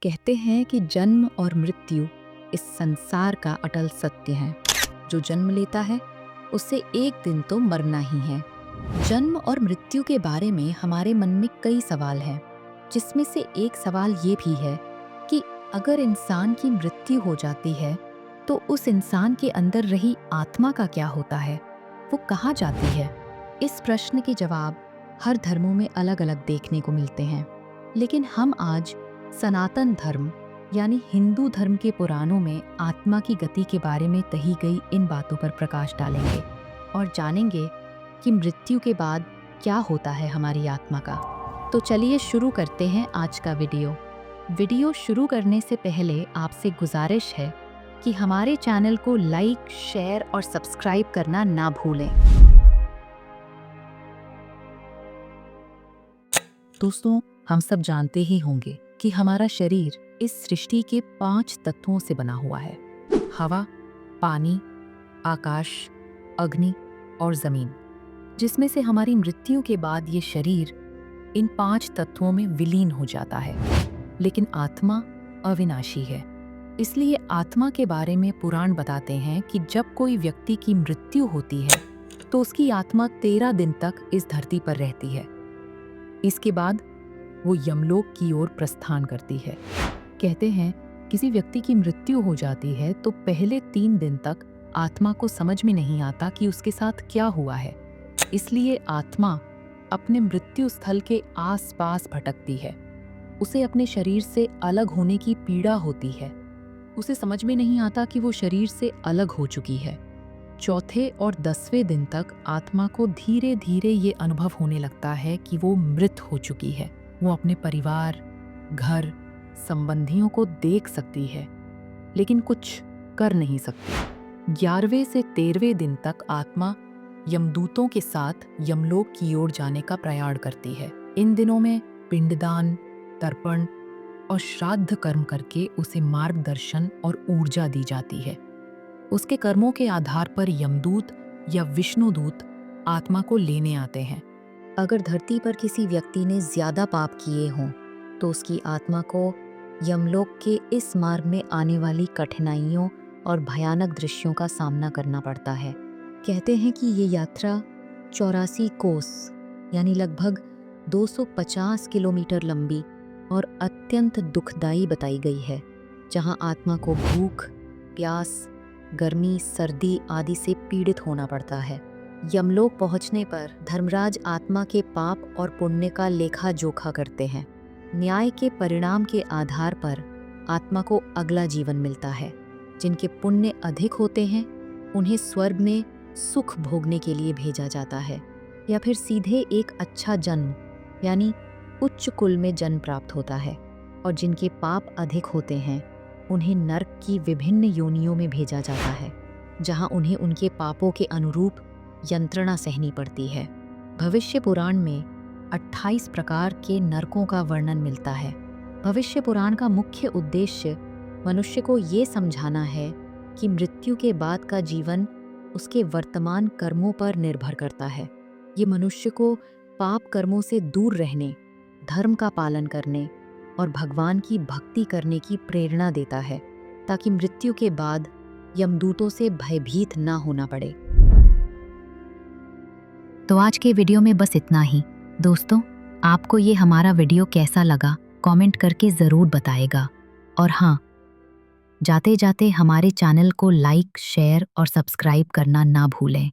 कहते हैं कि जन्म और मृत्यु इस संसार का अटल सत्य है। जो जन्म लेता है उसे एक दिन तो मरना ही है। जन्म और मृत्यु के बारे में हमारे मन में कई सवाल हैं, जिसमें से एक सवाल ये भी है कि अगर इंसान की मृत्यु हो जाती है तो उस इंसान के अंदर रही आत्मा का क्या होता है, वो कहाँ जाती है। इस प्रश्न के जवाब हर धर्मों में अलग अलग देखने को मिलते हैं, लेकिन हम आज सनातन धर्म यानी हिंदू धर्म के पुराणों में आत्मा की गति के बारे में कही गई इन बातों पर प्रकाश डालेंगे और जानेंगे कि मृत्यु के बाद क्या होता है हमारी आत्मा का। तो चलिए शुरू करते हैं आज का वीडियो शुरू करने से पहले आपसे गुजारिश है कि हमारे चैनल को लाइक, शेयर और सब्सक्राइब करना ना भूलें। दोस्तों, हम सब जानते ही होंगे कि हमारा शरीर इस सृष्टि के 5 तत्वों से बना हुआ है: हवा, पानी, आकाश, अग्नि और जमीन, जिसमें से हमारी मृत्यु के बाद ये शरीर इन 5 तत्वों में विलीन हो जाता है। लेकिन आत्मा अविनाशी है, इसलिए आत्मा के बारे में पुराण बताते हैं कि जब कोई व्यक्ति की मृत्यु होती है तो उसकी आत्मा 13 दिन तक इस धरती पर रहती है। इसके बाद वो यमलोक की ओर प्रस्थान करती है। कहते हैं किसी व्यक्ति की मृत्यु हो जाती है तो पहले 3 दिन तक आत्मा को समझ में नहीं आता कि उसके साथ क्या हुआ है, इसलिए आत्मा अपने मृत्यु स्थल के आसपास भटकती है। उसे अपने शरीर से अलग होने की पीड़ा होती है। उसे समझ में नहीं आता कि वो शरीर से अलग हो चुकी है। चौथे और 10वें दिन तक आत्मा को धीरे धीरे ये अनुभव होने लगता है कि वो मृत हो चुकी है। वो अपने परिवार, घर, संबंधियों को देख सकती है, लेकिन कुछ कर नहीं सकती। 11वें से 13वें दिन तक आत्मा यमदूतों के साथ यमलोक की ओर जाने का प्रयाण करती है। इन दिनों में पिंडदान, तर्पण और श्राद्ध कर्म करके उसे मार्गदर्शन और ऊर्जा दी जाती है। उसके कर्मों के आधार पर यमदूत या विष्णुदूत आत्मा को लेने आते हैं। अगर धरती पर किसी व्यक्ति ने ज्यादा पाप किए हों तो उसकी आत्मा को यमलोक के इस मार्ग में आने वाली कठिनाइयों और भयानक दृश्यों का सामना करना पड़ता है। कहते हैं कि ये यात्रा 84 कोस यानी लगभग 250 किलोमीटर लंबी और अत्यंत दुखदायी बताई गई है, जहां आत्मा को भूख, प्यास, गर्मी, सर्दी आदि से पीड़ित होना पड़ता है। यमलोक पहुंचने पर धर्मराज आत्मा के पाप और पुण्य का लेखा जोखा करते हैं। न्याय के परिणाम के आधार पर आत्मा को अगला जीवन मिलता है। जिनके पुण्य अधिक होते हैं उन्हें स्वर्ग में सुख भोगने के लिए भेजा जाता है, या फिर सीधे एक अच्छा जन्म यानी उच्च कुल में जन्म प्राप्त होता है। और जिनके पाप अधिक होते हैं उन्हें नरक की विभिन्न योनियों में भेजा जाता है, जहां उन्हें उनके पापों के अनुरूप यंत्रणा सहनी पड़ती है। भविष्य पुराण में 28 प्रकार के नरकों का वर्णन मिलता है। भविष्य पुराण का मुख्य उद्देश्य मनुष्य को ये समझाना है कि मृत्यु के बाद का जीवन उसके वर्तमान कर्मों पर निर्भर करता है। ये मनुष्य को पाप कर्मों से दूर रहने, धर्म का पालन करने और भगवान की भक्ति करने की प्रेरणा देता है, ताकि मृत्यु के बाद यमदूतों से भयभीत ना होना पड़े। तो आज के वीडियो में बस इतना ही। दोस्तों, आपको ये हमारा वीडियो कैसा लगा कमेंट करके ज़रूर बताएगा। और हाँ, जाते जाते हमारे चैनल को लाइक, शेयर और सब्सक्राइब करना ना भूलें।